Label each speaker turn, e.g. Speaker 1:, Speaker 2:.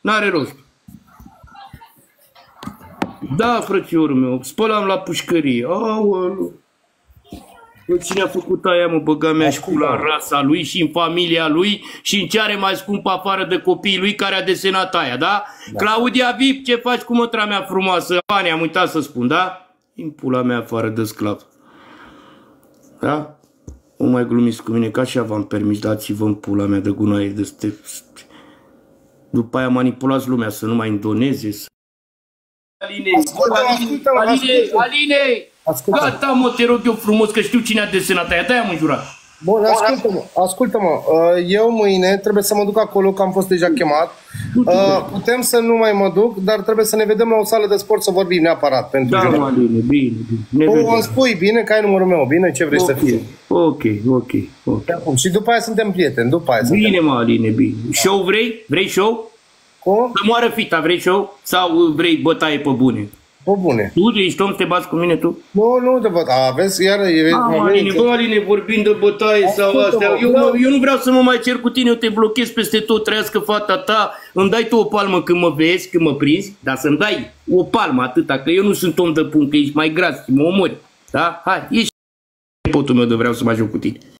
Speaker 1: N-are rost. Da, frățiorul meu, spălam la pușcărie. Aoleu. Cine a făcut aia, mă, băga mea și cu la rasa lui și în familia lui și în ce are mai scump afară de copiii lui care a desenat aia, da? Claudia Vip, ce faci cu mătra mea frumoasă? Bani, am uitat să spun, da? În pula mea afară de sclav. Da? Nu mai glumiți cu mine, că așa v-am permis, dați-vă în pula mea de gunoaie de ste... După aia manipulați lumea să nu mai îndoneze, să... Aline! Gata, mă, te rog eu frumos, că știu cine a desenat aia, de-aia am înjurat.
Speaker 2: Bun, ascultă-mă, eu mâine trebuie să mă duc acolo, că am fost deja chemat. Putem să nu mai mă duc, dar trebuie să ne vedem la o sală de sport să vorbim neapărat. Pentru
Speaker 1: da, mă, Aline, bine.
Speaker 2: Îmi spui bine că ai numărul meu, bine? Ce vrei să fie?
Speaker 1: Ok.
Speaker 2: Și după aia suntem prieteni, după aia suntem.
Speaker 1: Bine, mă, Aline, bine. Show vrei? Vrei show?
Speaker 2: Cum?
Speaker 1: Să moară fita, vrei show? Sau vrei bătaie pe bune?
Speaker 2: Pe bune.
Speaker 1: Tu ești om, te bați cu mine, tu?
Speaker 2: Nu te bat. Vezi, iar...
Speaker 1: Aline, vorbind de bătaie sau astea, eu nu vreau să mă mai cer cu tine, eu te blochez peste tot, trăiască fata ta, îmi dai tu o palmă când mă vezi, când mă prinzi, dar să-mi dai o palmă atâta, că eu nu sunt om de pun, că ești mai gras și mă omori, da? Hai, ești potul meu de vreau să mă ajung cu tine.